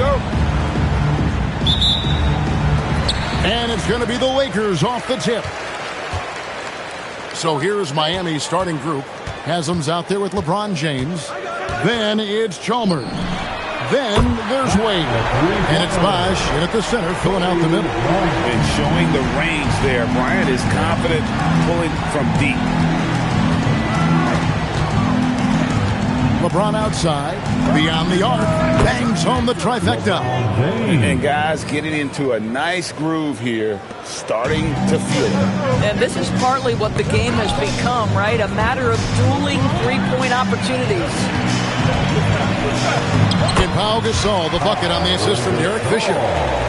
go. And it's going to be the Lakers off the tip. So here's Miami's starting group. Haslam's out there with LeBron James. Then it's Chalmers. Then there's Wade. And it's Bosh in at the center, filling out the middle. And showing the range there. Bryant is confident pulling from deep. LeBron outside, beyond the arc, bangs home the trifecta. And guys getting into a nice groove here, starting to feel it. And this is partly what the game has become, right? A matter of dueling three-point opportunities. And Pau Gasol, the bucket on the assist from Derek Fisher.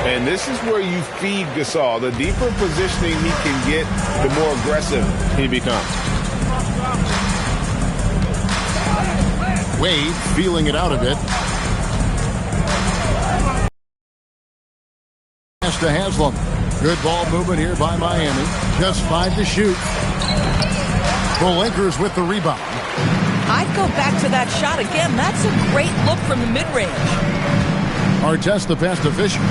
And this is where you feed Gasol. The deeper positioning he can get, the more aggressive he becomes. Wade feeling it out a bit. Pass to Haslam. Good ball movement here by Miami. Just 5 to shoot. The Lakers with the rebound. I'd go back to that shot again. That's a great look from the mid-range. Artest the pass to Fisher.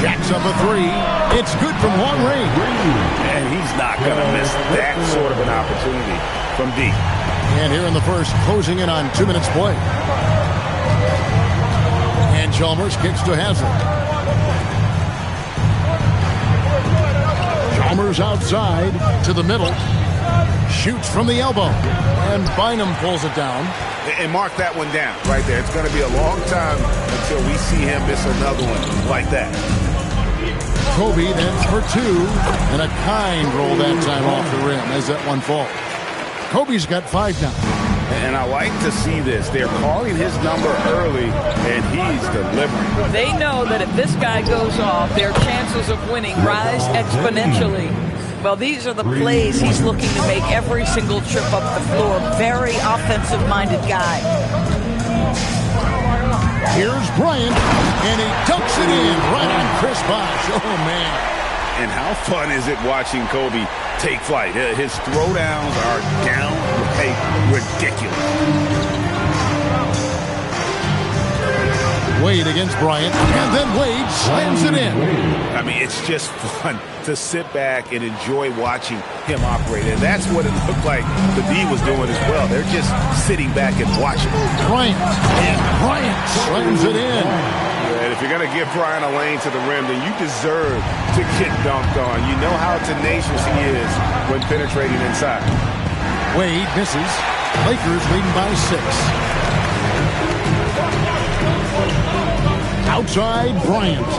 Jacks up a three. It's good from long range. And he's not going to miss that sort of an opportunity from deep. And here in the first, closing in on 2 minutes play. And Chalmers kicks to Haslam. Chalmers outside to the middle. Shoots from the elbow. And Bynum pulls it down. And mark that one down right there. It's going to be a long time until we see him miss another one like that. Kobe then for 2. And a kind roll that time off the rim as that one falls. Kobe's got 5 now. And I like to see this. They're calling his number early, and he's delivering. They know that if this guy goes off, their chances of winning rise exponentially. Well, these are the plays he's looking to make every single trip up the floor. Very offensive-minded guy. Here's Bryant, and he dunks it in right on Chris Bosh. Oh, man. And how fun is it watching Kobe take flight? His throwdowns are downright ridiculous. Wade against Bryant, and then Wade slams it in. I mean, it's just fun to sit back and enjoy watching him operate. And that's what it looked like the D was doing as well. They're just sitting back and watching. Bryant, and Bryant slams it in. And if you're going to give Bryant a lane to the rim, then you deserve to get dunked on. You know how tenacious he is when penetrating inside. Wade misses. Lakers leading by 6. Outside Bryant.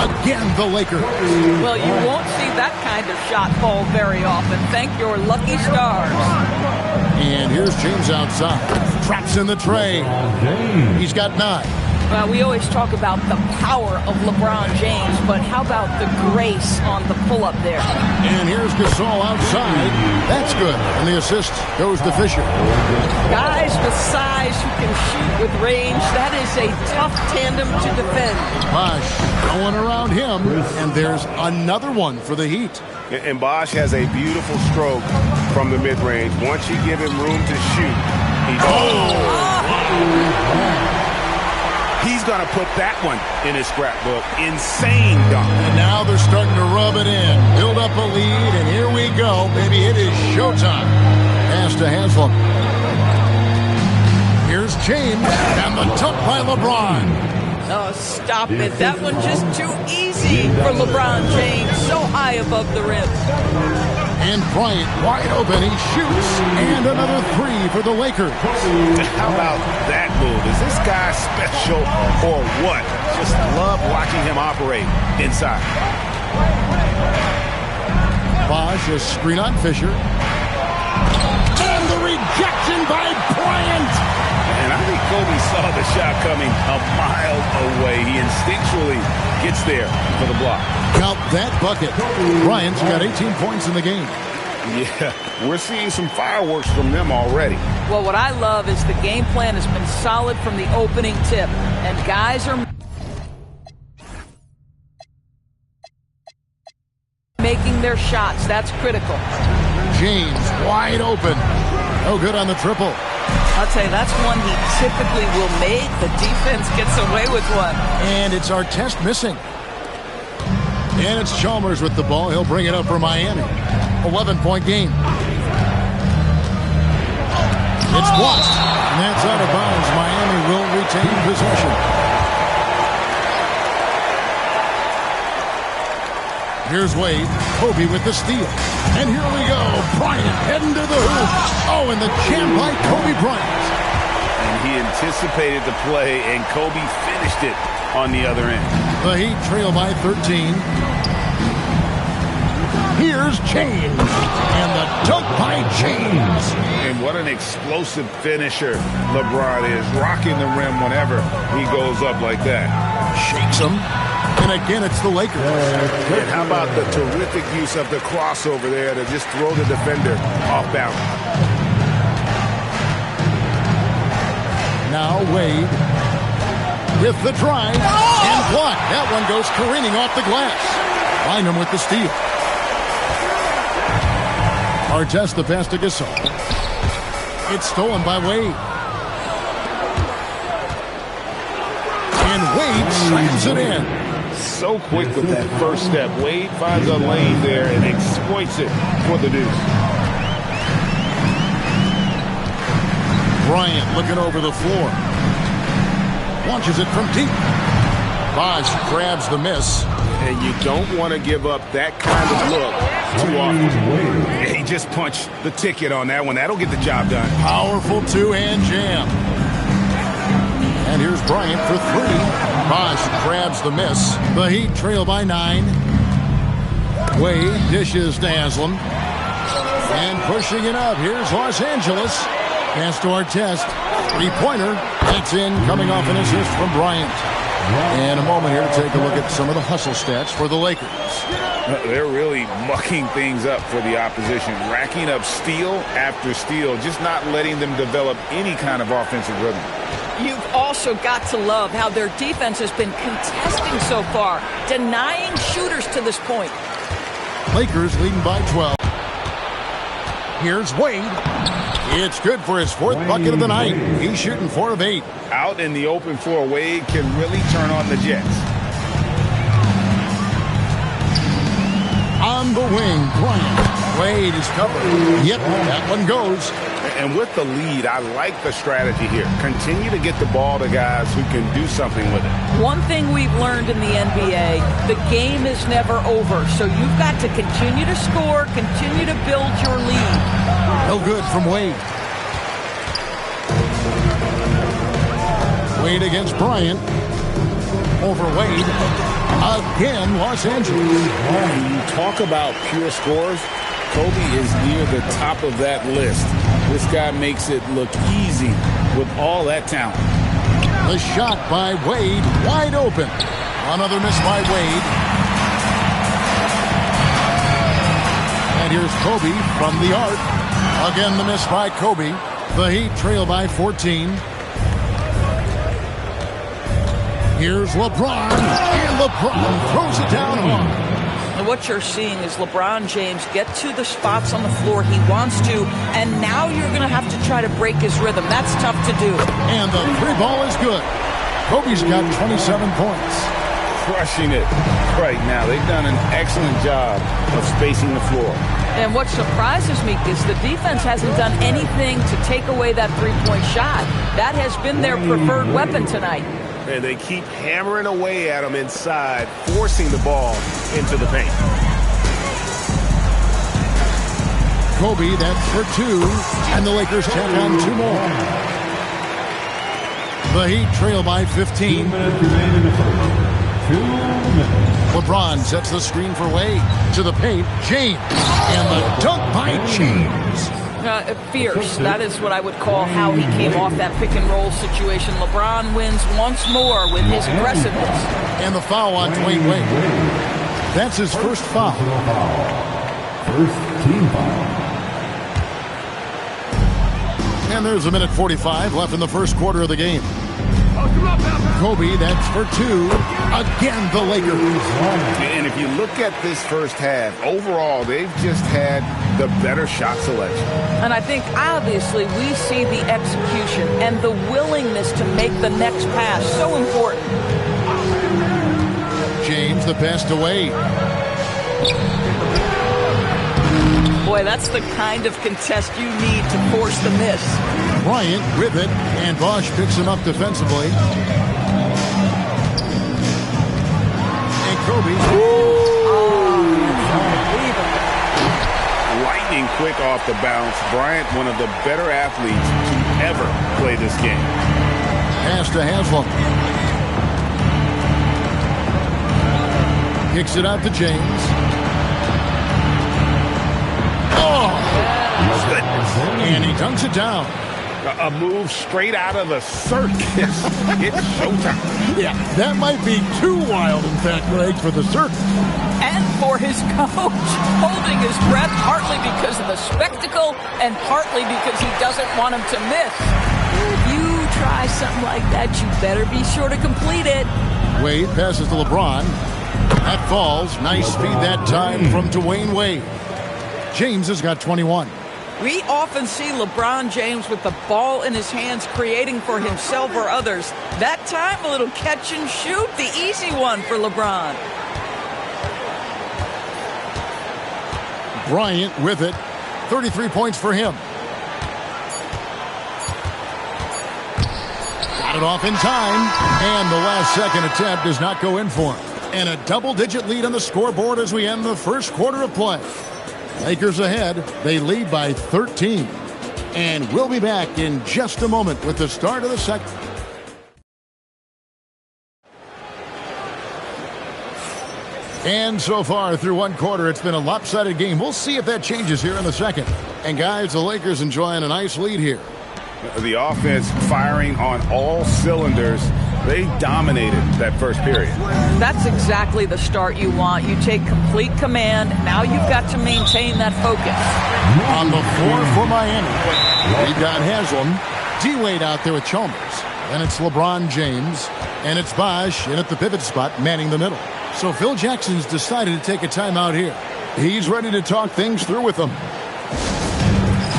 Again, the Lakers. Well, you won't see that kind of shot fall very often. Thank your lucky stars. And here's James outside. Traps in the tray. He's got 9. Well, we always talk about the power of LeBron James, but how about the grace on the pull-up there? And here's Gasol outside. That's good. And the assist goes to Fisher. Guys with size who can shoot with range, that is a tough tandem to defend. Bosh going around him, and there's another one for the Heat. And Bosh has a beautiful stroke from the mid-range. Once you give him room to shoot, he he's going to put that one in his scrapbook. Insane dunk. And now they're starting to rub it in. Build up a lead, and here we go. Baby, it is showtime. Pass to Haslam. Here's James, and the dunk by LeBron. Oh, stop it. That one just too easy for LeBron James. So high above the rim. And Bryant wide open. He shoots. And another 3 for the Lakers. How about that move? Is this guy special or what? Just love watching him operate inside. Bosh, a screen on Fisher. And the rejection by Bryant. And I think Kobe saw the shot coming a mile away. He instinctually gets there for the block. Count that bucket. Bryant's got 18 points in the game. Yeah, we're seeing some fireworks from them already. Well, what I love is the game plan has been solid from the opening tip. And guys are making their shots. That's critical. James wide open. No good on the triple. I'll tell you, that's one he typically will make. The defense gets away with one. And it's Artest missing. And it's Chalmers with the ball. He'll bring it up for Miami. 11-point game. It's blocked. And that's out of bounds. Miami will retain possession. Here's Wade. Kobe with the steal. And here we go. Bryant heading to the hoop. Oh, and the jam by Kobe Bryant. And he anticipated the play, and Kobe finished it on the other end. The Heat trail by 13. Here's James. And the dunk by James. And what an explosive finisher LeBron is. Rocking the rim whenever he goes up like that. Shakes him. And again, it's the Lakers. And how about the terrific use of the crossover there to just throw the defender off balance. Now Wade with the drive and block. That one goes careening off the glass. Bynum with the steal. Artest the pass to Gasol. It's stolen by Wade. And Wade slams it in. So quick with that first step. Wade finds a lane there and exploits it for the deuce. Bryant looking over the floor. Launches it from deep. Bosh grabs the miss. And you don't want to give up that kind of look too often. He just punched the ticket on that one. That'll get the job done. Powerful two-hand jam. And here's Bryant for three. Bosh grabs the miss. The Heat trail by 9. Wade dishes to Haslam. And pushing it up. Here's Los Angeles. Pass to Artest. Three-pointer. That's in, coming off an assist from Bryant. And a moment here to take a look at some of the hustle stats for the Lakers. They're really mucking things up for the opposition. Racking up steal after steal. Just not letting them develop any kind of offensive rhythm. You've also got to love how their defense has been contesting so far, denying shooters to this point. Lakers leading by 12. Here's Wade. It's good for his 4th bucket of the night. He's shooting 4 of 8. Out in the open floor, Wade can really turn on the Jets. On the wing, Bryant. Wade is covered. Yep, that one goes. And with the lead, I like the strategy here. Continue to get the ball to guys who can do something with it. One thing we've learned in the NBA, the game is never over. So you've got to continue to score, continue to build your lead. No good from Wade. Wade against Bryant. Over Wade. Again, Los Angeles. When you talk about pure scores, Kobe is near the top of that list. This guy makes it look easy with all that talent. The shot by Wade, wide open. Another miss by Wade. And here's Kobe from the arc. Again, the miss by Kobe. The Heat trail by 14. Here's LeBron. And LeBron throws it down hard. And what you're seeing is LeBron James get to the spots on the floor he wants to, and now you're going to have to try to break his rhythm. That's tough to do. And the three ball is good. Kobe's got 27 points. Crushing it right now. They've done an excellent job of spacing the floor. And what surprises me is the defense hasn't done anything to take away that three-point shot. That has been their preferred weapon tonight. And they keep hammering away at him inside, forcing the ball into the paint. Kobe, that's for 2. And the Lakers tack on 2 more. The Heat trail by 15. LeBron sets the screen for Wade. To the paint, James. And the dunk by James. Fierce. That is what I would call how he came off that pick and roll situation. LeBron wins once more with his aggressiveness. And the foul on Dwayne Wade. That's his first foul. First team foul. And there's a minute 45 left in the first quarter of the game. Kobe, that's for 2. Again, the Lakers. And if you look at this first half, overall, they've just had the better shot selection. And I think, obviously, we see the execution and the willingness to make the next pass so important. James, the pass to Wade. Boy, that's the kind of contest you need to force the miss. Bryant with it, and Bosch picks him up defensively. And Kobe. Lightning quick off the bounce. Bryant, one of the better athletes to ever play this game. Pass to Haslam. Kicks it out to James. Oh! Good. And he dunks it down. A move straight out of the circus. It's showtime. Yeah, that might be too wild, in fact, Greg, for the circus. And for his coach, holding his breath partly because of the spectacle and partly because he doesn't want him to miss. If you try something like that, you better be sure to complete it. Wade passes to LeBron. That falls. Nice speed that time from Dwayne Wade. James has got 21. We often see LeBron James with the ball in his hands creating for himself or others. That time, a little catch and shoot, the easy one for LeBron. Bryant with it. 33 points for him. Got it off in time. And the last second attempt does not go in for him. And a double-digit lead on the scoreboard as we end the first quarter of play. Lakers ahead. They lead by 13. And we'll be back in just a moment with the start of the second. And so far through one quarter, it's been a lopsided game. We'll see if that changes here in the second. And guys, the Lakers enjoying a nice lead here. The offense firing on all cylinders. They dominated that first period. That's exactly the start you want. You take complete command. Now you've got to maintain that focus. On the floor for Miami, we've got Haslam, D-Wade out there with Chalmers. And it's LeBron James. And it's Bosch in at the pivot spot, manning the middle. So Phil Jackson's decided to take a timeout here. He's ready to talk things through with them.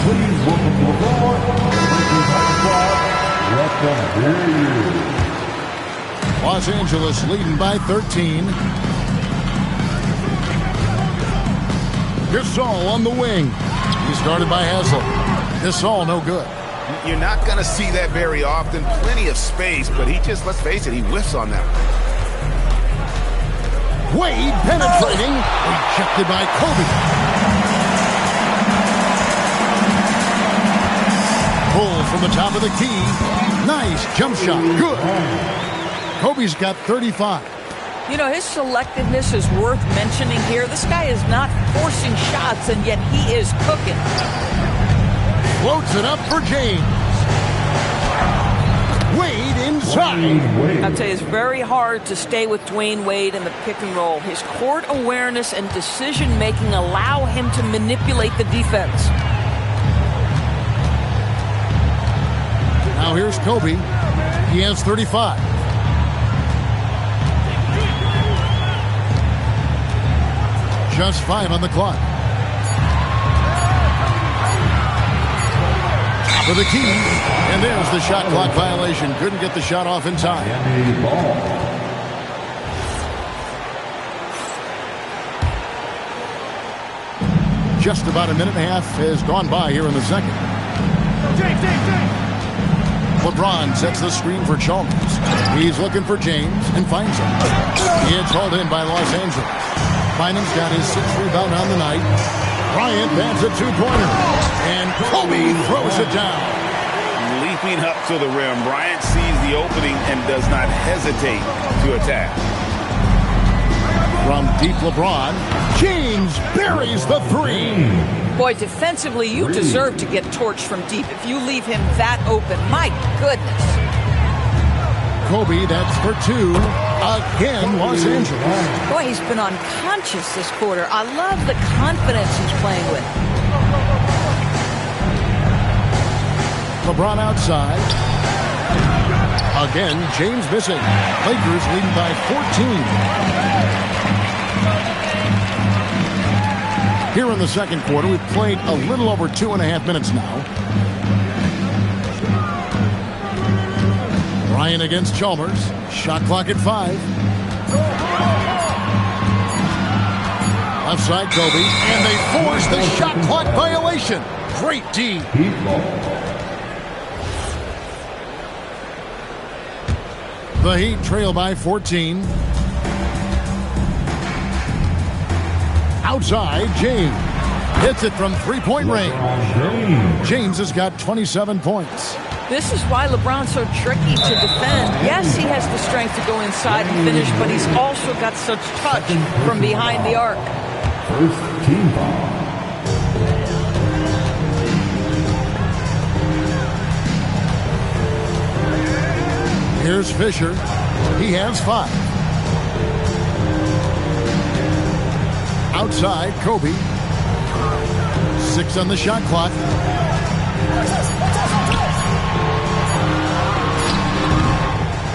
Please welcome to the floor, let them hear you. Los Angeles leading by 13. Gasol on the wing. He started by Haslam. Gasol no good. You're not going to see that very often. Plenty of space, but he just, let's face it, he whiffs on that. Wade penetrating. Rejected by Kobe. Pull from the top of the key. Nice jump shot. Good. Kobe's got 35. You know, his selectiveness is worth mentioning here. This guy is not forcing shots, and yet he is cooking. Floats it up for James. Wade inside. I'll tell you, it's very hard to stay with Dwayne Wade in the pick and roll. His court awareness and decision-making allow him to manipulate the defense. Now here's Kobe. He has 35. Just 5 on the clock. Top of the key. And there's the shot clock violation. Couldn't get the shot off in time. Just about a minute and a half has gone by here in the second. LeBron sets the screen for Chalmers. He's looking for James and finds him. It's hauled in by Los Angeles. Bynum's got his 6th rebound on the night. Bryant bats a 2-pointer. And Kobe throws it down. Leaping up to the rim, Bryant sees the opening and does not hesitate to attack. From deep LeBron, James buries the 3. Boy, defensively, you deserve to get torched from deep if you leave him that open. My goodness. Kobe, that's for 2. Again, Los Angeles. Boy, he's been unconscious this quarter. I love the confidence he's playing with. LeBron outside. Again, James missing. Lakers leading by 14. Here in the second quarter, we've played a little over 2.5 minutes now. Bryant against Chalmers. Shot clock at 5. Left side, Kobe. And they force the shot clock violation. Great D. The Heat trail by 14. Outside, James hits it from three-point range. James has got 27 points. This is why LeBron's so tricky to defend. Yes, he has the strength to go inside and finish, but he's also got such touch from behind the arc. First team foul. Here's Fisher. He has 5. Outside, Kobe. 6 on the shot clock.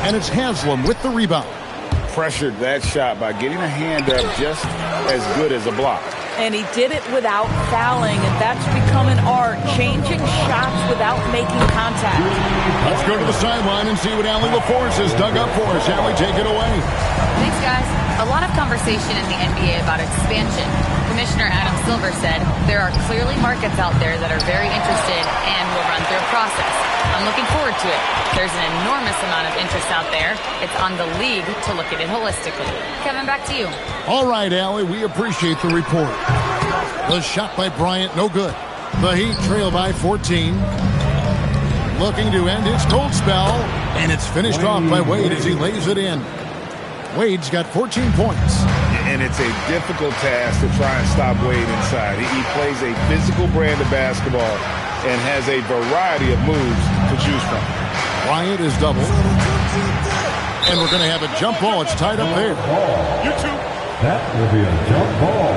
And it's Haslam with the rebound. Pressured that shot by getting a hand up just as good as a block. And he did it without fouling, and that's become an art, changing shots without making contact. Let's go to the sideline and see what Allie LaForce has dug up for us. Allie, take it away. Thanks, guys. A lot of conversation in the NBA about expansion. Commissioner Adam Silver said there are clearly markets out there that are very interested and will run through a process. I'm looking forward to it. There's an enormous amount of interest out there. It's on the league to look at it holistically. Kevin, back to you. All right, Allie, we appreciate the report. The shot by Bryant, no good. The Heat trail by 14. Looking to end his cold spell, and it's finished off by Wade as he lays it in. Wade's got 14 points. And it's a difficult task to try and stop Wade inside. He plays a physical brand of basketball and has a variety of moves to choose from. Bryant is doubled. And we're going to have a jump ball. It's tied up there. That will be a jump ball.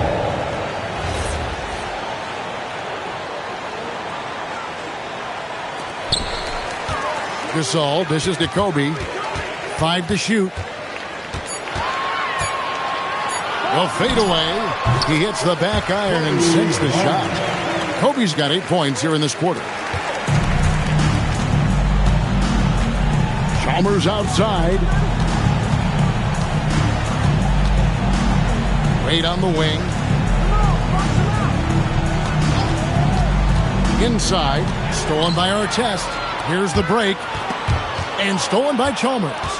Gasol dishes to Kobe. 5 to shoot. Well, fade away. He hits the back iron and sinks the shot. Kobe's got 8 points here in this quarter. Chalmers outside. Wade on the wing. Inside. Stolen by Artest. Here's the break. And stolen by Chalmers.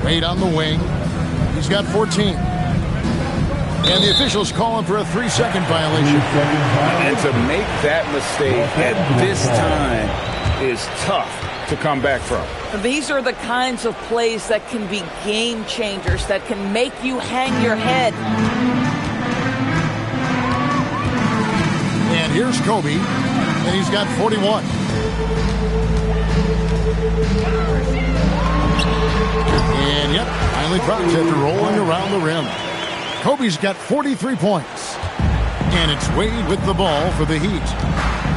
Wade on the wing. He's got 14. And the officials calling for a 3-second violation. And to make that mistake at this time is tough to come back from. These are the kinds of plays that can be game changers, that can make you hang your head. And here's Kobe, and he's got 41. And yep, finally drops after rolling around the rim. Kobe's got 43 points. And it's Wade with the ball for the Heat.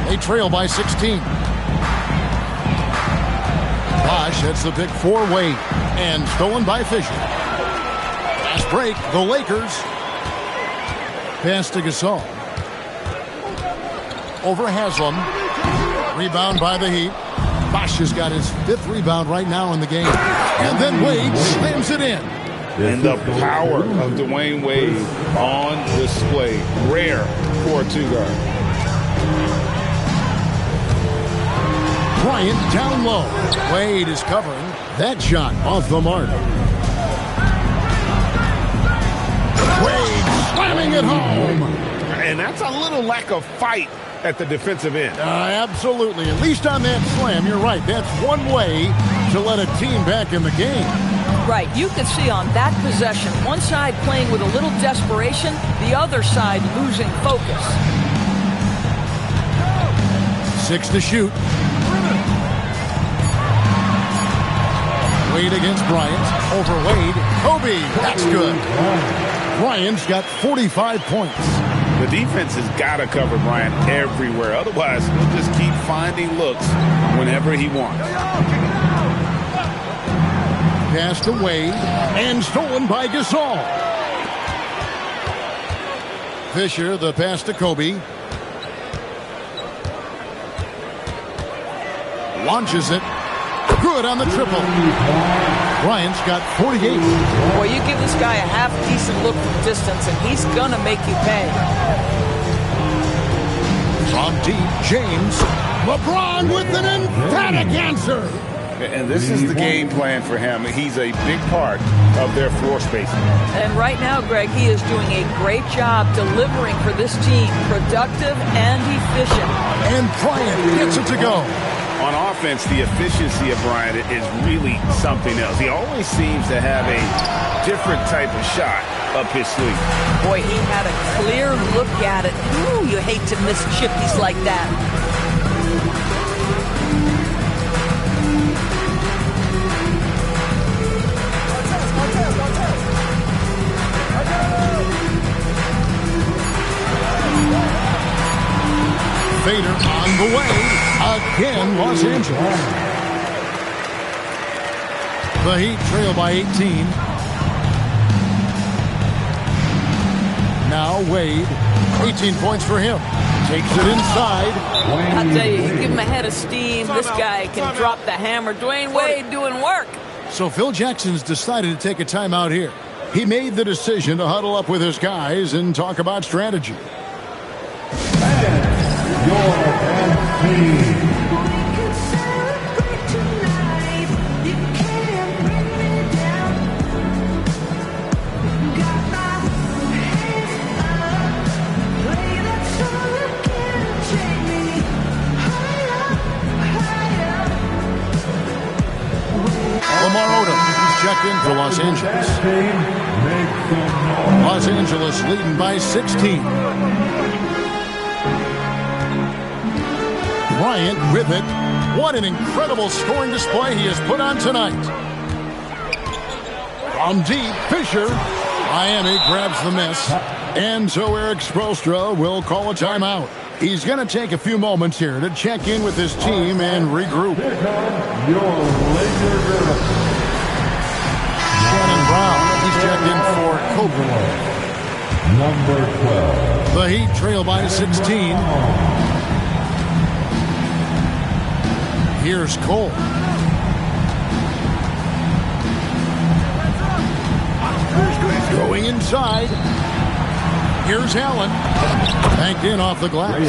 They trail by 16. Bosh hits the pick for Wade. And stolen by Fisher. Last break, the Lakers. Pass to Gasol. Over Haslam. Rebound by the Heat. Bosh has got his 5th rebound right now in the game. And then Wade slams it in. And the power of Dwayne Wade on display. Rare for a 2-guard. Bryant down low. Wade is covering. That shot off the mark. Wade slamming it home. And that's a little lack of fight at the defensive end. Absolutely. At least on that slam, you're right. That's one way to let a team back in the game. Right. You can see on that possession, one side playing with a little desperation, the other side losing focus. 6 to shoot. Wade against Bryant. Over Wade. Kobe. That's good. Bryant's got 45 points. The defense has got to cover Bryant everywhere. Otherwise, he'll just keep finding looks whenever he wants. Passed away and stolen by Gasol. Fisher, the pass to Kobe. Launches it. Good on the triple. Bryant's got 48. Boy, you give this guy a half-decent look from distance, and he's going to make you pay. From deep, James. LeBron with an emphatic answer. And this is the game plan for him. He's a big part of their floor spacing. And right now, Greg, he is doing a great job delivering for this team. Productive and efficient. And Bryant gets it to go. On offense, the efficiency of Bryant is really something else. He always seems to have a different type of shot up his sleeve. Boy, he had a clear look at it. Ooh, you hate to miss chippies like that. Vader on the way. Again, Los Angeles. The Heat trail by 18. Now Wade. 18 points for him. Takes it inside. I tell you, give him a head of steam. This guy can drop the hammer. Dwayne Wade doing work. So Phil Jackson's decided to take a timeout here. He made the decision to huddle up with his guys and talk about strategy. Lamar Odom, he's checked in for Los Angeles. Los Angeles leading by 16. Bryant with it. What an incredible scoring display he has put on tonight. From deep, Fisher. Miami grabs the miss. And so Eric Spoelstra will call a timeout. He's going to take a few moments here to check in with his team and regroup. Shannon Brown, he's checked in for Kobe. Number 12. The Heat trail by 16. Here's Cole. Going inside. Here's Allen. Banked in off the glass.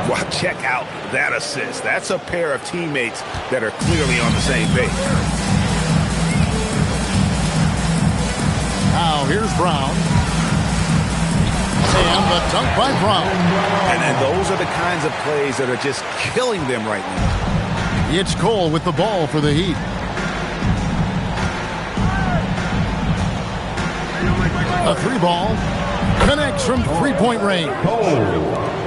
Well, check out that assist. That's a pair of teammates that are clearly on the same page. Now here's Brown. And the dunk by Brown. And those are the kinds of plays that are just killing them right now. It's Cole with the ball for the Heat. A three ball. Connects from three-point range.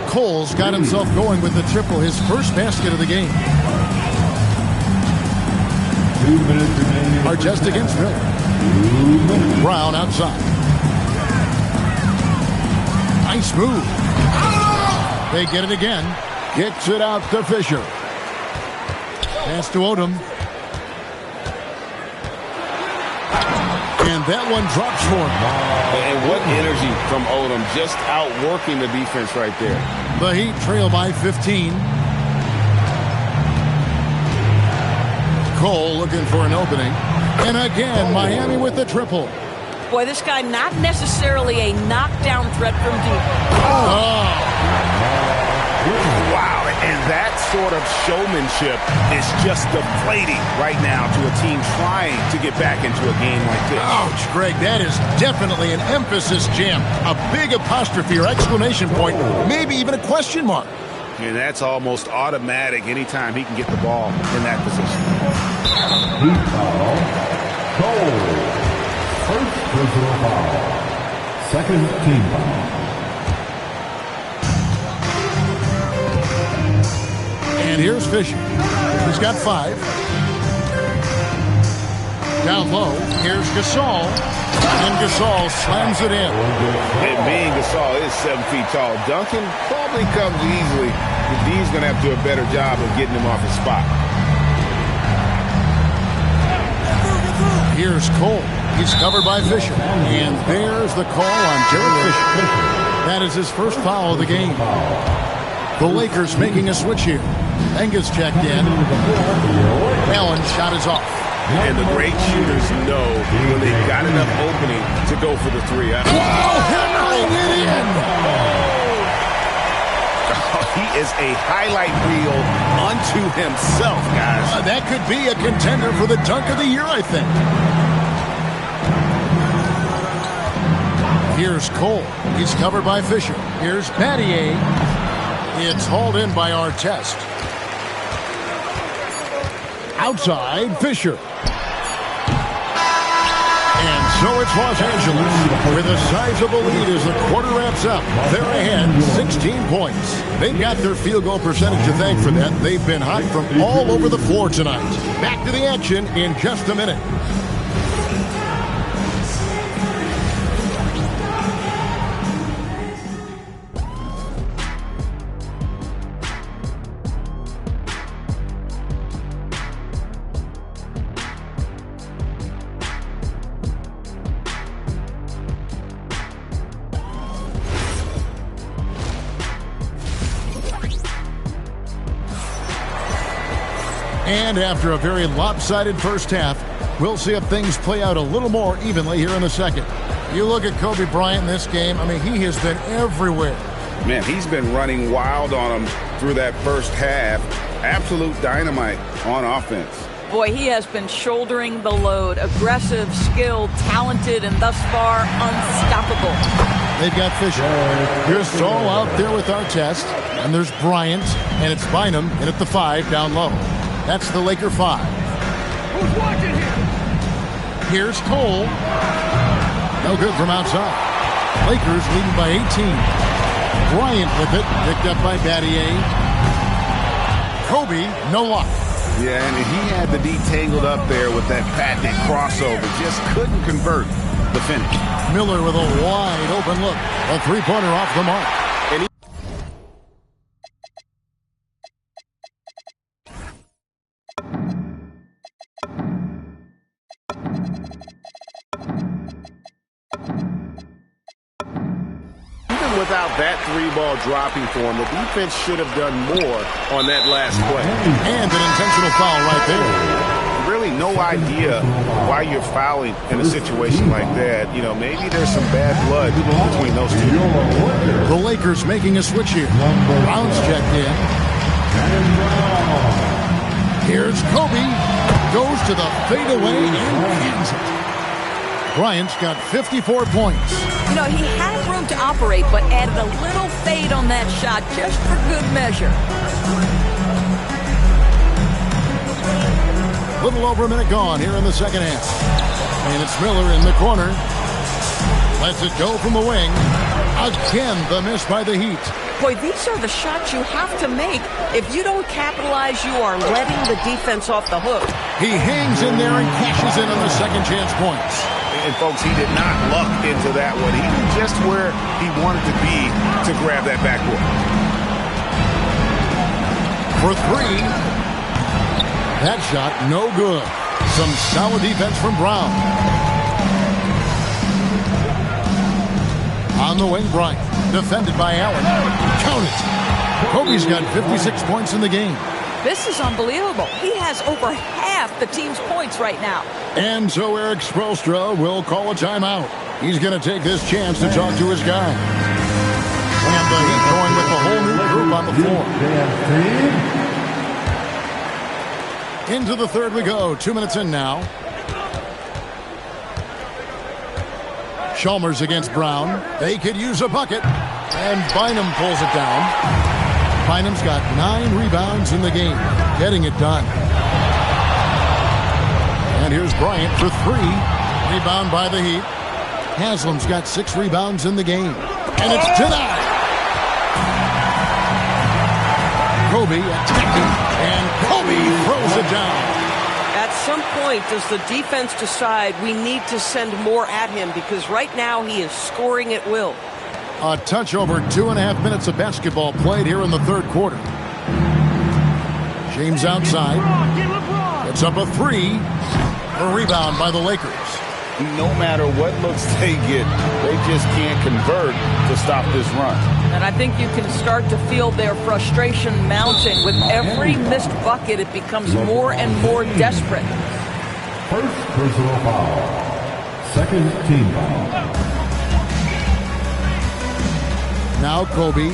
Cole's got himself going with the triple, his first basket of the game. 2 minutes remaining. Artest against Miller. Brown outside. Nice move. They get it again. Gets it out to Fisher. Pass to Odom. And that one drops for him. And what energy from Odom, just outworking the defense right there. The Heat trail by 15. Cole looking for an opening. And again, Miami with the triple. Boy, this guy not necessarily a knockdown threat from deep. Wow, and that sort of showmanship is just deflating right now to a team trying to get back into a game like this. Ouch, Greg, that is definitely an emphasis jam. A big apostrophe or exclamation point, maybe even a question mark. And that's almost automatic anytime he can get the ball in that position. Heat foul. Cole. First personal foul. Second team foul. And here's Fisher. He's got 5. Down low, here's Gasol. And Gasol slams it in. And being Gasol is 7 feet tall, dunking probably comes easily. The D's going to have to do a better job of getting him off his spot. Here's Cole. He's covered by Fisher. And there's the call on Jared Fisher. That is his first foul of the game. The Lakers making a switch here. Angus checked in. Allen's shot is off. And the great shooters know when they've got enough opening to go for the three. Hammering it in. He is a highlight reel unto himself, guys. That could be a contender for the dunk of the year, I think. Here's Cole. He's covered by Fisher. Here's Battier. It's hauled in by Artest. Outside, Fisher. And so it's Los Angeles with a sizable lead as the quarter wraps up. They're ahead 16 points. They've got their field goal percentage to thank for that. They've been hot from all over the floor tonight. Back to the action in just a minute. And after a very lopsided first half, we'll see if things play out a little more evenly here in the second. You look at Kobe Bryant in this game, I mean, he has been everywhere. Man, he's been running wild on him through that first half. Absolute dynamite on offense. Boy, he has been shouldering the load. Aggressive, skilled, talented, and thus far unstoppable. They've got Fisher. Here's Saul out there with Artest. And there's Bryant. And it's Bynum in at the 5 down low. That's the Laker 5. Who's watching here? Here's Cole. No good from outside. Lakers leading by 18. Bryant with it. Picked up by Battier. Kobe, no luck. Yeah, and he had the D tangled up there with that patented crossover. Just couldn't convert the finish. Miller with a wide open look. A three-pointer off the mark. Without that three-ball dropping for him, the defense should have done more on that last play. And an intentional foul right there. Really no idea why you're fouling in a situation like that. You know, maybe there's some bad blood between those two. The Lakers making a switch here. Brown's checked in. Here's Kobe. Goes to the fadeaway and wins it. Bryant's got 54 points. You know, he had room to operate, but added a little fade on that shot just for good measure. Little over a minute gone here in the second half. And it's Miller in the corner. Lets it go from the wing. Again, the miss by the Heat. Boy, these are the shots you have to make. If you don't capitalize, you are letting the defense off the hook. He hangs in there and cashes in on the second chance points. And, folks, he did not luck into that one. He was just where he wanted to be to grab that backboard. For three. That shot, no good. Some solid defense from Brown. On the wing, Bryant. Defended by Allen. Count it. Kobe's got 56 points in the game. This is unbelievable. He has over half the team's points right now. And so Eric Spoelstra will call a timeout. He's going to take this chance to talk to his guy. And the Heat going with a whole new group on the floor. Into the third we go. 2 minutes in now. Chalmers against Brown. They could use a bucket. And Bynum pulls it down. Bynum's got 9 rebounds in the game. Getting it done. And here's Bryant for 3. Rebound by the Heat. Haslam's got 6 rebounds in the game. And it's denied. Kobe attacking. And Kobe throws it down. That's some point, does the defense decide we need to send more at him? Because right now he is scoring at will. A touch over 2.5 minutes of basketball played here in the third quarter. James outside. It's up a three. A rebound by the Lakers. No matter what looks they get, they just can't convert to stop this run. And I think you can start to feel their frustration mounting. With every missed bucket, it becomes more and more desperate. First personal foul. Second team foul. Now Kobe.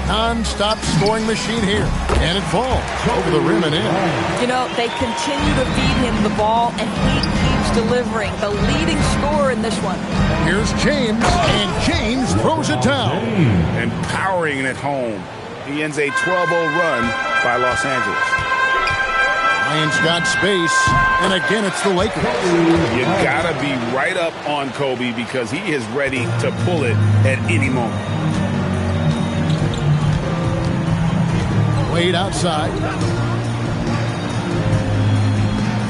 Non-stop scoring machine here. And it falls over the rim and in. You know, they continue to feed him the ball, and he keeps delivering. The leading scorer in this one. Here's James, and James throws it down. And powering it home. He ends a 12-0 run by Los Angeles. Lions got space, and again it's the Lakers. You gotta be right up on Kobe because he is ready to pull it at any moment. Wade outside.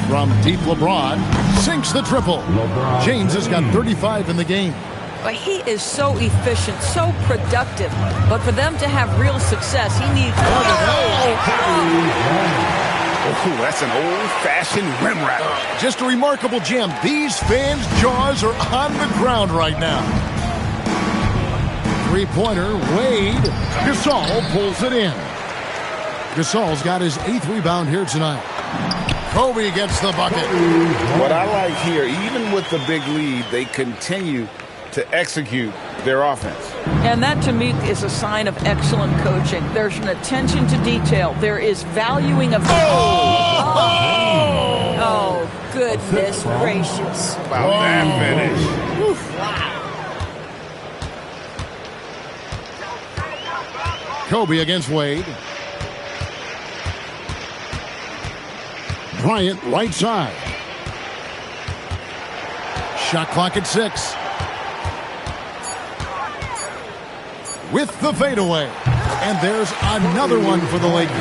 From deep, LeBron sinks the triple. James has got 35 in the game. But he is so efficient, so productive. But for them to have real success, he needs more than Oh, that's an old-fashioned rim wrap. Just a remarkable jam. These fans' jaws are on the ground right now. Three-pointer, Wade. Gasol pulls it in. Gasol's got his 8th rebound here tonight. Kobe gets the bucket. What I like here, even with the big lead, they continue to execute their offense. And that, to me, is a sign of excellent coaching. There's an attention to detail. There is valuing of... Oh, goodness gracious. About that finish. Kobe against Wade. Bryant, right side. Shot clock at 6. With the fadeaway. And there's another one for the Lakers.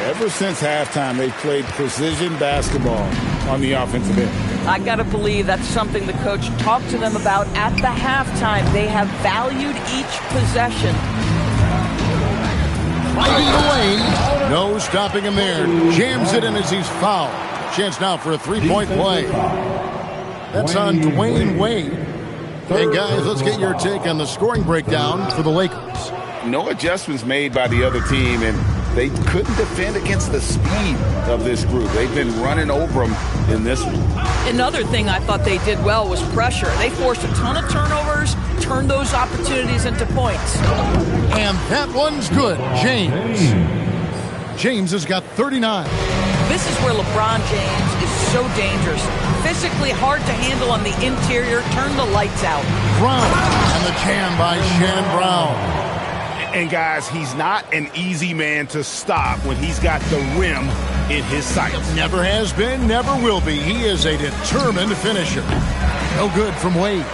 Ever since halftime, they've played precision basketball on the offensive end. I got to believe that's something the coach talked to them about at the halftime. They have valued each possession. Fighting the lane. No stopping him there. Jams it in as he's fouled. Chance now for a three-point play. That's on Dwayne Wade. And guys, let's get your take on the scoring breakdown for the Lakers. No adjustments made by the other team, and they couldn't defend against the speed of this group. They've been running over them in this one. Another thing I thought they did well was pressure. They forced a ton of turnovers, turned those opportunities into points. And that one's good. James has got 39. This is where LeBron James is so dangerous. Physically hard to handle on the interior. Turn the lights out. Brown and the jam by Shannon Brown. And guys, he's not an easy man to stop when he's got the rim in his sights. Never has been, never will be. He is a determined finisher. No good from Wade.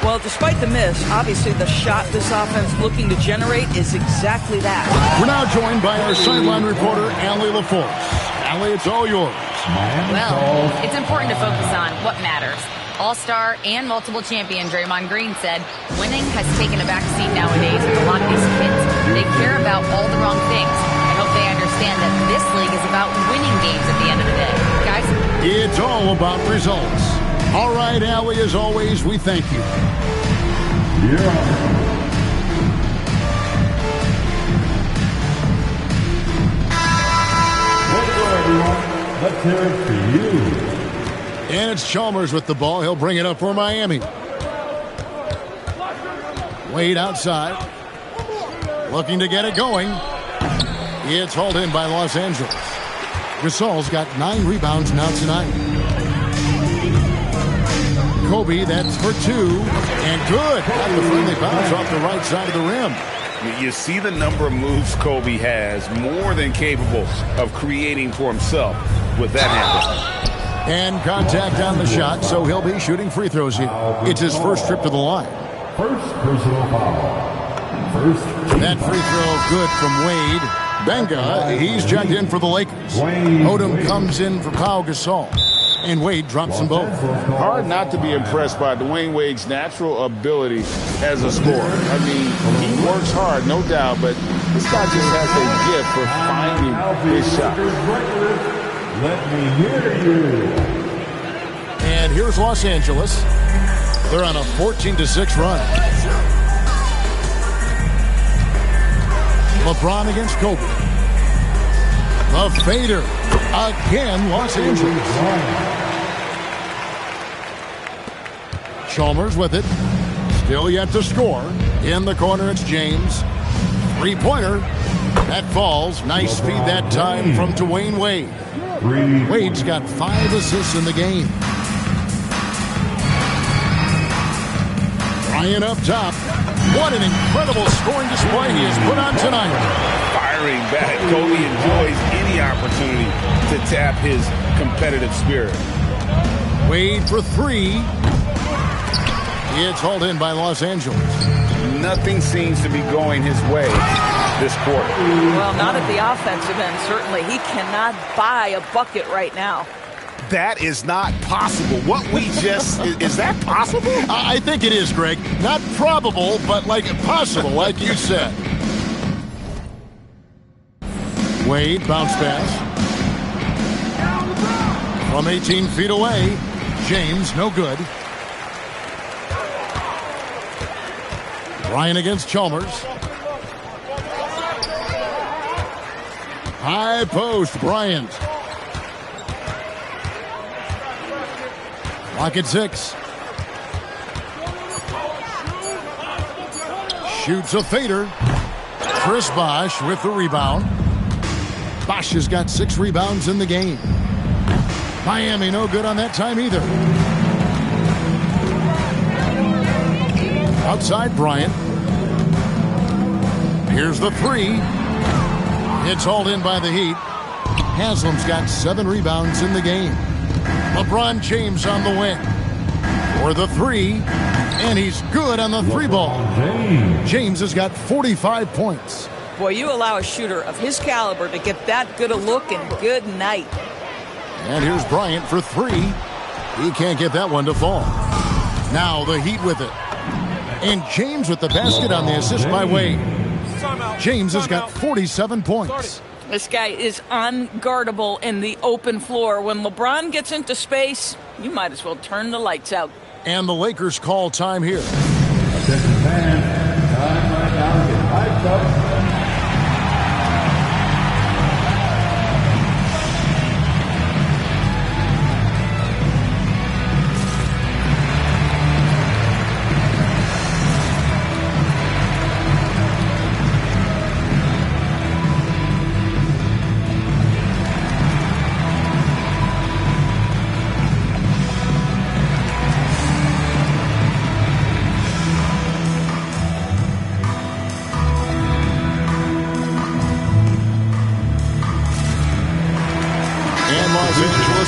Well, despite the miss, obviously the shot this offense looking to generate is exactly that. We're now joined by our sideline reporter, Allie LaForce. Allie, it's all yours. Well, it's important to focus on what matters. All-star and multiple champion Draymond Green said, winning has taken a backseat nowadays with a lot of these kids. They care about all the wrong things. I hope they understand that this league is about winning games at the end of the day. Guys? It's all about results. All right, Allie, as always, we thank you. Yeah. Let's hear it for you. And it's Chalmers with the ball. He'll bring it up for Miami. Wade outside. Looking to get it going. It's hauled in by Los Angeles. Gasol's got 9 rebounds now tonight. Kobe, that's for 2. And good. Got the friendly bounce off the right side of the rim. You see the number of moves Kobe has, more than capable of creating for himself with that handle. And contact on the shot, so he'll be shooting free throws here. It's his first trip to the line. First personal foul. That free throw good from Wade. Benga, he's checked in for the Lakers. Odom comes in for Pau Gasol. And Wade drops them both. Hard not to be impressed by Dwayne Wade's natural ability as a scorer. I mean, he works hard, no doubt, but this guy just has a gift for finding his shot. Let me hear you. And here's Los Angeles. They're on a 14-6 run. LeBron against Kobe. The fader. Again, Los Angeles. Chalmers with it. Still yet to score. In the corner, it's James. Three-pointer. That falls. Nice feed that time from Dwayne Wade. Wade's got 5 assists in the game. Bryant up top. What an incredible scoring display he has put on tonight. Firing back. Kobe enjoys any opportunity to tap his competitive spirit. Wade for 3. It's hauled in by Los Angeles. Nothing seems to be going his way this quarter. Well, not at the offensive end, certainly. He cannot buy a bucket right now. That is not possible. What we just... is that possible? I think it is, Greg. Not probable, but like possible, like you said. Wade, bounce pass. From 18 feet away. James, no good. Bryant against Chalmers. High post, Bryant. Clock at 6. Shoots a fader. Chris Bosh with the rebound. Bosh has got 6 rebounds in the game. Miami no good on that time either. Outside Bryant. Here's the 3. It's hauled in by the Heat. Haslam's got 7 rebounds in the game. LeBron James on the wing. For the 3. And he's good on the 3-ball. James has got 45 points. Boy, you allow a shooter of his caliber to get that good a look, and good night. And here's Bryant for 3. He can't get that one to fall. Now the Heat with it. And James with the basket on the assist by Wade. James has got 47 points. This guy is unguardable in the open floor. When LeBron gets into space, you might as well turn the lights out. And the Lakers call time here. Attention fans, time right now to get hyped up.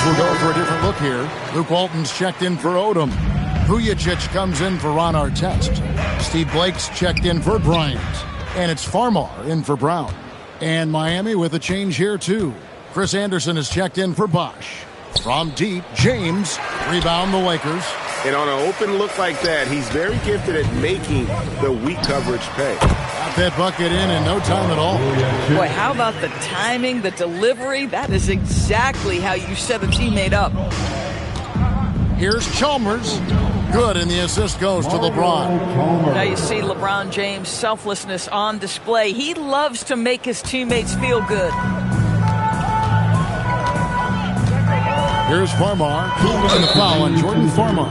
We'll go for a different look here. Luke Walton's checked in for Odom. Vujacic comes in for Ron Artest. Steve Blake's checked in for Bryant. And it's Farmar in for Brown. And Miami with a change here, too. Chris Anderson is checked in for Bosh. From deep, James. Rebound the Lakers. And on an open look like that, he's very gifted at making the weak coverage pay. Got that bucket in no time at all. Boy, how about the timing, the delivery? That is exactly how you set a teammate up. Here's Chalmers. Good, and the assist goes to LeBron. Now you see LeBron James' selflessness on display. He loves to make his teammates feel good. Here's Farmar. And the foul on Jordan Farmar.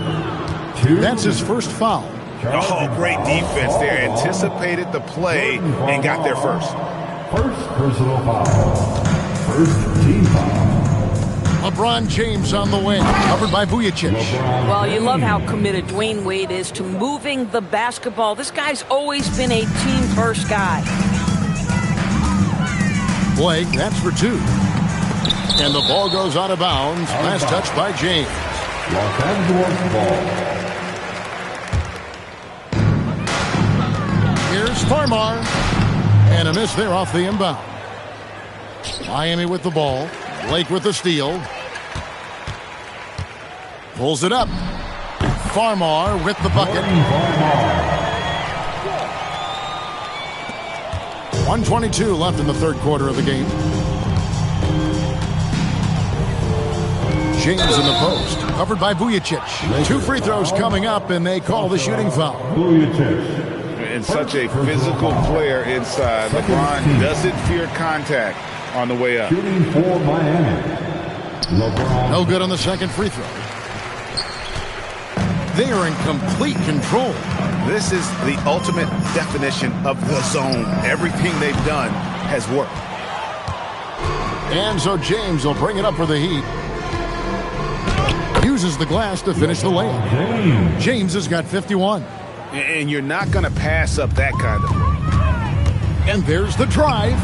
That's his first foul. Oh, great defense there. Anticipated the play and got there first. First personal foul. First team foul. LeBron James on the wing, covered by Vujacic. Well, you love how committed Dwayne Wade is to moving the basketball. This guy's always been a team-first guy. Blake, that's for 2. And the ball goes out of bounds. Last touch by James. Los Angeles ball. Here's Farmar. And a miss there off the inbound. Miami with the ball. Blake with the steal. Pulls it up. Farmar with the bucket. 1:22 left in the third quarter of the game. James in the post, covered by Vujicic. 2 free throws coming up, and they call the shooting foul. And such a physical player inside. LeBron doesn't fear contact on the way up. Shooting for Miami. LeBron. No good on the second free throw. They are in complete control. This is the ultimate definition of the zone. Everything they've done has worked. And so James will bring it up for the Heat. Uses the glass to finish the layup. James has got 51. And you're not going to pass up that kind of play. And there's the drive.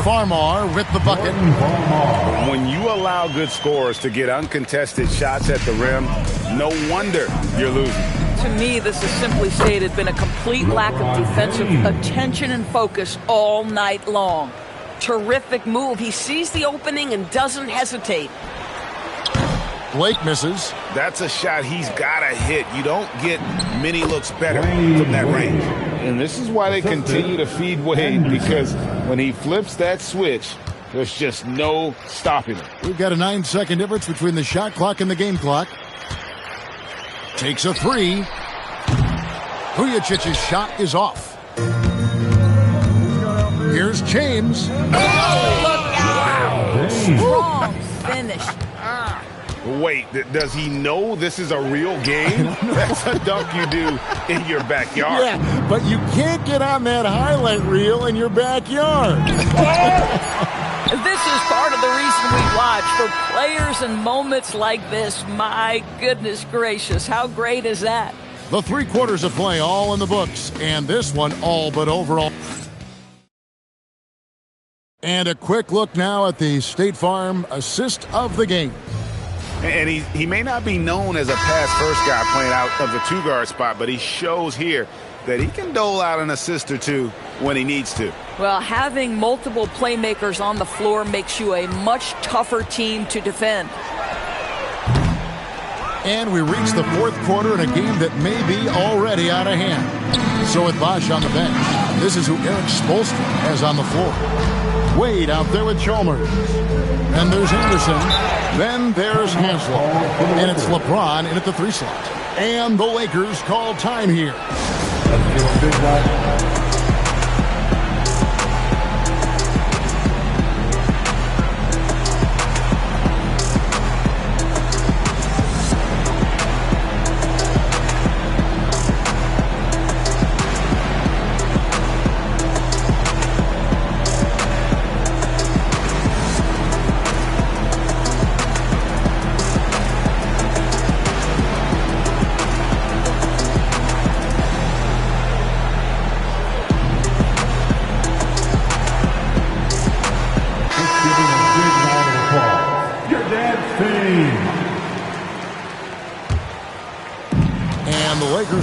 Farmar with the bucket. When you allow good scorers to get uncontested shots at the rim, no wonder you're losing. To me, this has simply stated been a complete lack of defensive attention and focus all night long. Terrific move. He sees the opening and doesn't hesitate. Blake misses. That's a shot he's got to hit. You don't get many looks better from that range. And this is why they continue to feed Wade, because when he flips that switch, there's just no stopping him. We've got a 9-second difference between the shot clock and the game clock. Takes a 3. Vujicic's shot is off. Here's James. Wow. Strong finish. Wait, does he know this is a real game? That's a dunk you do in your backyard. Yeah, but you can't get on that highlight reel in your backyard. This is part of the reason we watch, for players and moments like this. My goodness gracious, how great is that? The 3 quarters of play all in the books, and this one all but overall. And a quick look now at the State Farm assist of the game. And he may not be known as a pass-first guy playing out of the 2-guard spot, but he shows here that he can dole out an assist or two when he needs to. Well, having multiple playmakers on the floor makes you a much tougher team to defend. And we reach the 4th quarter in a game that may be already out of hand. So with Bosch on the bench, this is who Eric Spoelstra has on the floor. Wade out there with Chalmers. And there's Anderson. Then there's Hansel. And it's LeBron in at the 3 slot. And the Lakers call time here.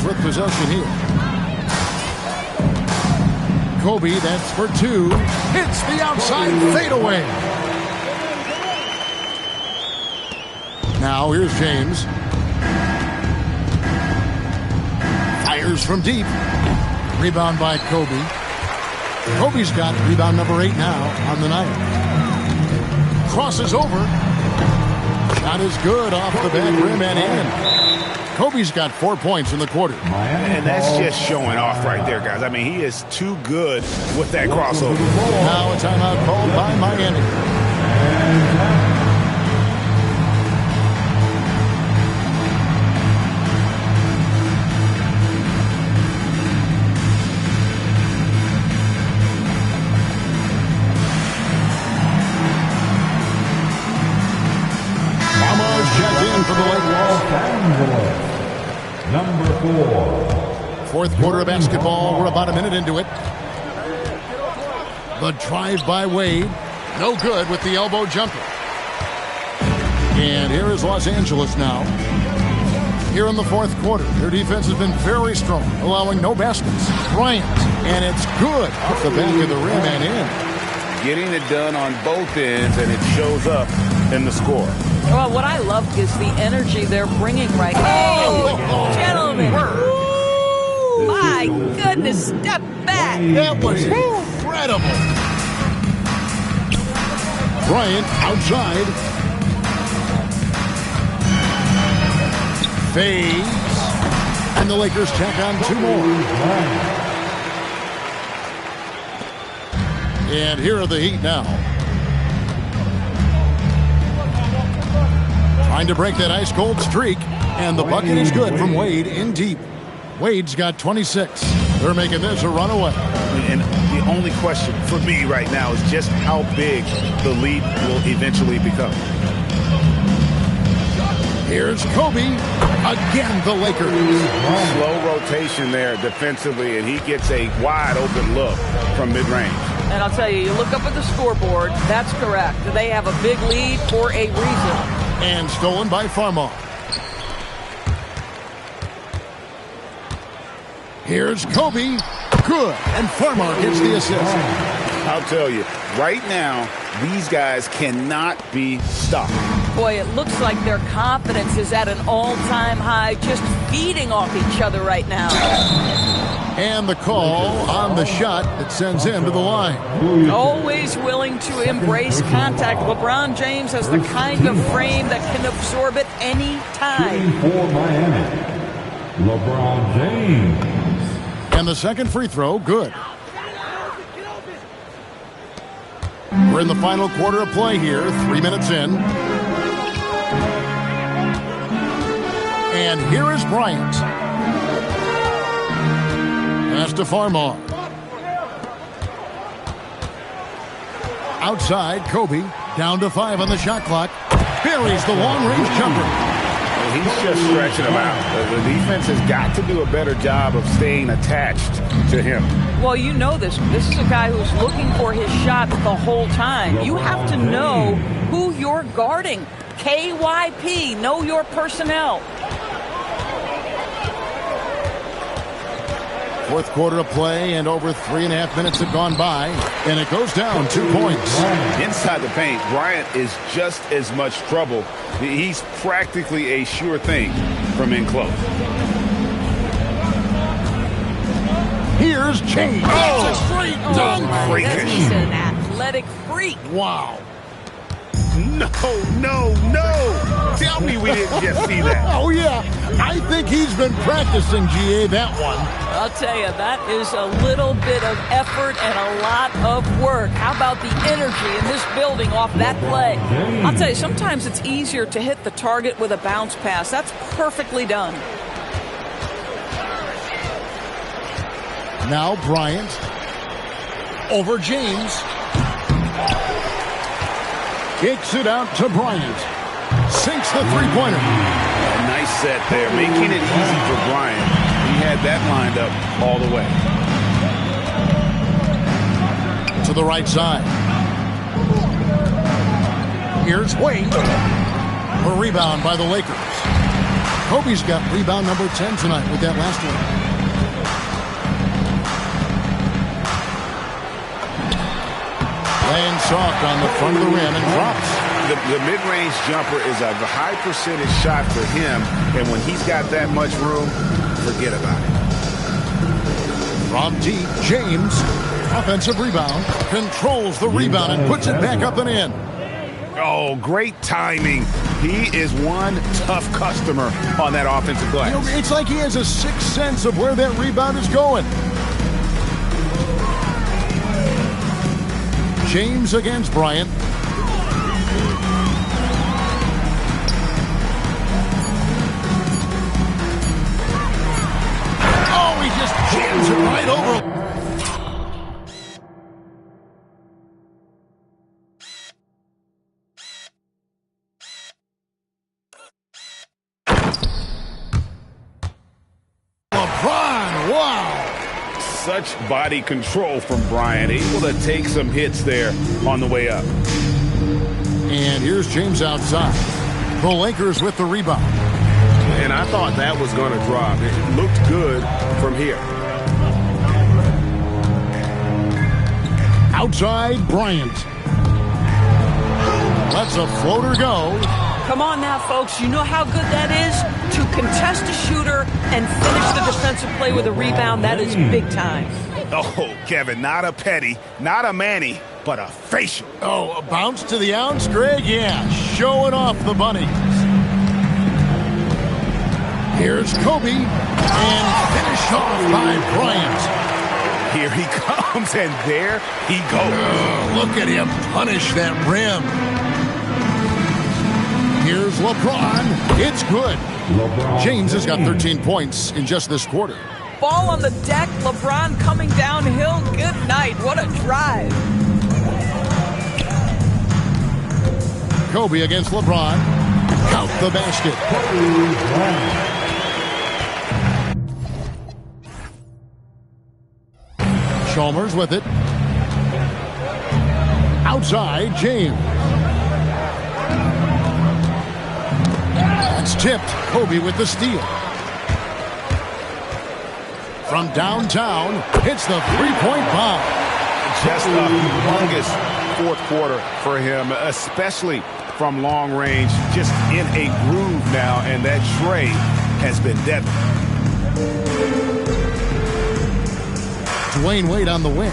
With possession here. Kobe, that's for 2. Hits the outside fadeaway. Now here's James. Fires from deep. Rebound by Kobe. Kobe's got rebound number 8 now on the night. Crosses over. Shot is good off the back rim and in. Kobe's got 4 points in the quarter. And that's just showing off right there, guys. I mean, he is too good with that crossover. Now a timeout called by Miami. Mamas checked in for the Lakers. Number 4. 4th quarter of basketball. We're about a minute into it. The drive by Wade. No good with the elbow jumper. And here is Los Angeles now. Here in the 4th quarter. Their defense has been very strong, allowing no baskets. Bryant. And it's good off the back of the rim and in. Getting it done on both ends, and it shows up in the score. Well, what I love is the energy they're bringing right now. Oh, gentlemen. Woo, my goodness, step back. That was incredible. Bryant outside. Fades. And the Lakers tack on 2 more. And here are the Heat now. Trying to break that ice-cold streak. And the bucket is good from Wade in deep. Wade's got 26. They're making this a runaway. And the only question for me right now is just how big the lead will eventually become. Here's Kobe. Again, the Lakers. Slow rotation there defensively, and he gets a wide-open look from mid-range. And I'll tell you, you look up at the scoreboard, that's correct. They have a big lead for a reason. And stolen by Farmar. Here's Kobe. Good. And Farmar gets the assist. I'll tell you, right now, these guys cannot be stopped. Boy, it looks like their confidence is at an all-time high, just feeding off each other right now. And the call on the shot that sends him to the line. Always willing to embrace contact. LeBron James has the kind of frame that can absorb it any time. For Miami, LeBron James. And the second free throw, good. We're in the final quarter of play here, 3 minutes in. And here is Bryant. Pass to Farmar. Outside, Kobe. Down to 5 on the shot clock. Buries the long-range jumper. He's just stretching him out. The defense has got to do a better job of staying attached to him. Well, you know this. This is a guy who's looking for his shot the whole time. You have to know who you're guarding. KYP, know your personnel. Fourth quarter of play, and over 3.5 minutes have gone by, and it goes down 2 points. Inside the paint, Bryant is just as much trouble. He's practically a sure thing from in close. Here's James. Oh, it's a straight dunk. He's an athletic freak. Wow. No. Tell me we didn't just see that. Oh, yeah. I think he's been practicing, GA, that one. I'll tell you, that is a little bit of effort and a lot of work. How about the energy in this building off that play? I'll tell you, sometimes it's easier to hit the target with a bounce pass. That's perfectly done. Now Bryant over James. Kicks it out to Bryant. Sinks the three-pointer. A nice set there, making it easy for Bryant. He had that lined up all the way. To the right side. Here's Wade. A rebound by the Lakers. Kobe's got rebound number 10 tonight with that last one. Laying soft on the front of the rim and drops. The mid-range jumper is a high percentage shot for him, and when he's got that much room, forget about it. From deep, James, offensive rebound, controls the rebound and puts it back up and in. Oh, great timing. He is one tough customer on that offensive glass. You know, it's like he has a sixth sense of where that rebound is going. James against Bryant. Oh, he just jams it right over. LeBron, wow. Such body control from Bryant, able to take some hits there on the way up. And here's James outside. The Lakers with the rebound. And I thought that was going to drop. It looked good from here. Outside, Bryant. lets a floater go. Come on now, folks. You know how good that is? To contest a shooter and finish the defensive play with a rebound, that is big time. Oh, Kevin, not a petty, not a Manny, but a facial. Oh, a bounce to the ounce, Greg? Yeah, showing off the bunnies. Here's Kobe, and finish off by Bryant. Here he comes, and there he goes. Oh, look at him punish that rim. Here's LeBron. It's good. James has got 13 points in just this quarter. Ball on the deck, LeBron coming downhill. Good night. What a drive. Kobe against LeBron. Count the basket. Chalmers with it. Outside, James. That's tipped. Kobe with the steal. From downtown, hits the three-point bomb. Just a humongous fourth quarter for him, especially from long range. Just in a groove now, and that tray has been deadly. Dwayne Wade on the wing.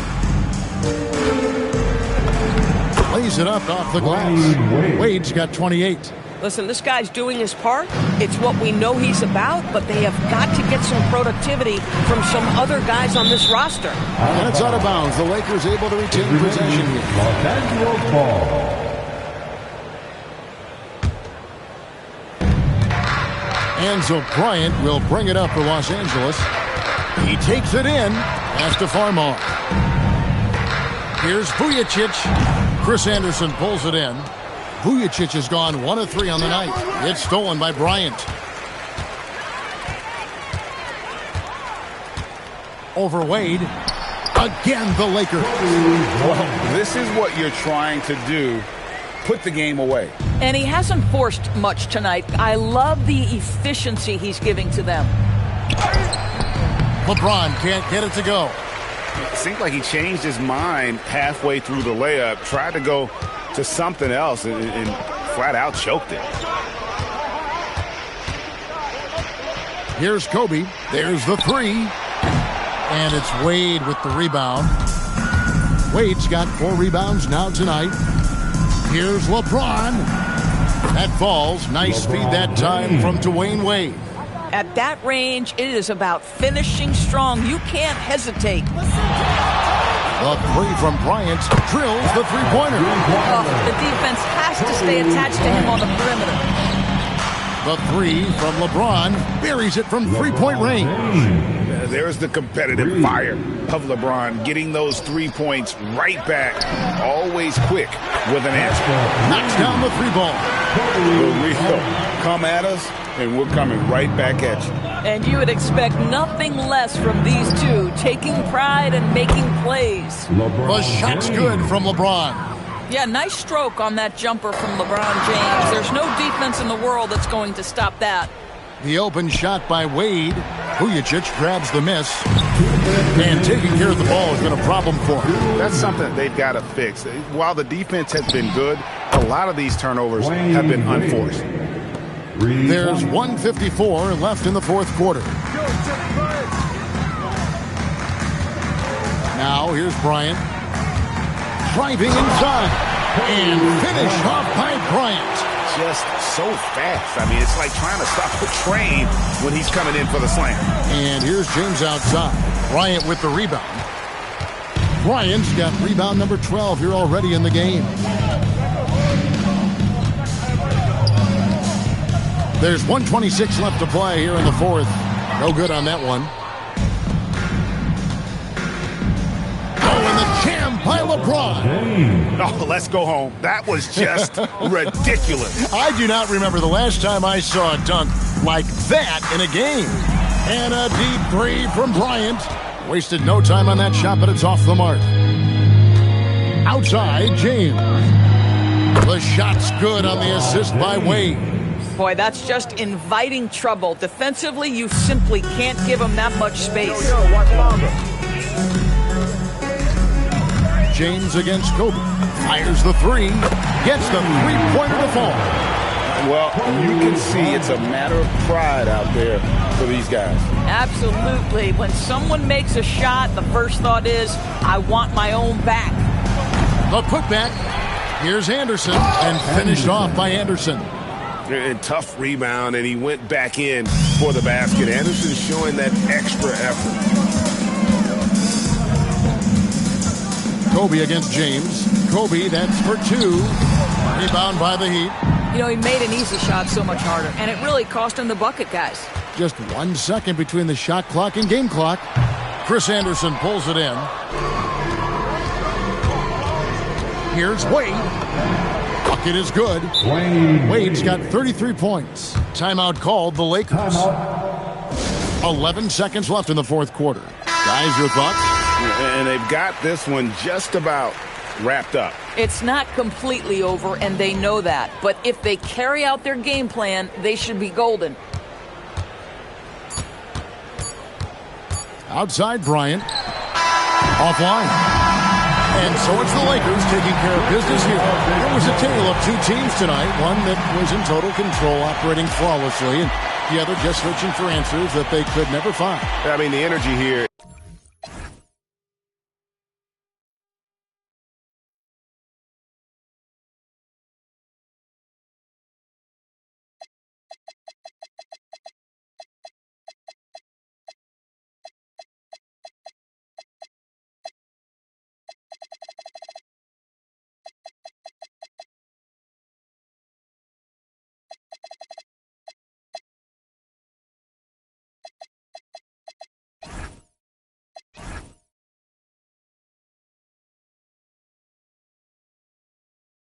Lays it up off the glass. Wade's got 28. Listen, this guy's doing his part. It's what we know he's about, but they have got to get some productivity from some other guys on this roster. And it's out of bounds. The Lakers able to retain possession here. Los Angeles ball. Enzo Bryant will bring it up for Los Angeles. He takes it in. Pass to Farmar. Here's Vujacic. Chris Anderson pulls it in. Vujacic has gone 1 of 3 on the night. It's stolen by Bryant. Over Wade. Again, the Lakers. Well, this is what you're trying to do. Put the game away. And he hasn't forced much tonight. I love the efficiency he's giving to them. LeBron can't get it to go. It seemed like he changed his mind halfway through the layup, tried to go to something else, and flat out choked it. Here's Kobe. There's the three. And it's Wade with the rebound. Wade's got 4 rebounds now tonight. Here's LeBron. That falls. Nice feed that time from Dwayne Wade. At that range, it is about finishing strong. You can't hesitate. The three from Bryant drills the three-pointer. Oh, the defense has to stay attached to him on the perimeter. The three from LeBron buries it from three-point range. There's the competitive fire of LeBron, getting those 3 points right back, always quick with an answer. Knocks down the three ball. Come at us, and we're coming right back at you. And you would expect nothing less from these two, taking pride and making plays. The shot's good from LeBron. Yeah, nice stroke on that jumper from LeBron James. There's no defense in the world that's going to stop that. The open shot by Wade. Vujacic grabs the miss. And taking care of the ball has been a problem for him. That's something they've got to fix. While the defense has been good, a lot of these turnovers have been unforced. There's 1:54 left in the fourth quarter. Now here's Bryant. Driving inside. And finish off by Bryant. Just so fast. I mean, it's like trying to stop a train when he's coming in for the slam. And here's James outside. Bryant with the rebound. Bryant's got rebound number 12 here already in the game. There's 1:26 left to play here in the fourth. No good on that one. Oh, and the jam by LeBron. Oh, let's go home. That was just ridiculous. I do not remember the last time I saw a dunk like that in a game. And a deep three from Bryant. Wasted no time on that shot, but it's off the mark. Outside, James. The shot's good on the assist by Wade. Boy, that's just inviting trouble. Defensively, you simply can't give him that much space. James against Kobe. Fires the three. gets the three-pointer to fall. Well, you can see it's a matter of pride out there for these guys. Absolutely. When someone makes a shot, the first thought is, I want my own back. The putback. Here's Anderson, and finished off by Anderson. And tough rebound, and he went back in for the basket. Anderson showing that extra effort. Kobe against James. Kobe, that's for two. Rebound by the Heat. You know, he made an easy shot so much harder, and it really cost him the bucket, guys. Just 1 second between the shot clock and game clock. Chris Anderson pulls it in. Here's Wade. Bucket is good. Wade's got 33 points. Timeout called the Lakers. 11 seconds left in the fourth quarter. Guys, your thoughts? And they've got this one just about wrapped up. It's not completely over, and they know that. But if they carry out their game plan, they should be golden. Outside Bryant. Offline. And so it's the Lakers taking care of business here. It was a tale of two teams tonight. One that was in total control, operating flawlessly, and the other just searching for answers that they could never find. I mean, the energy here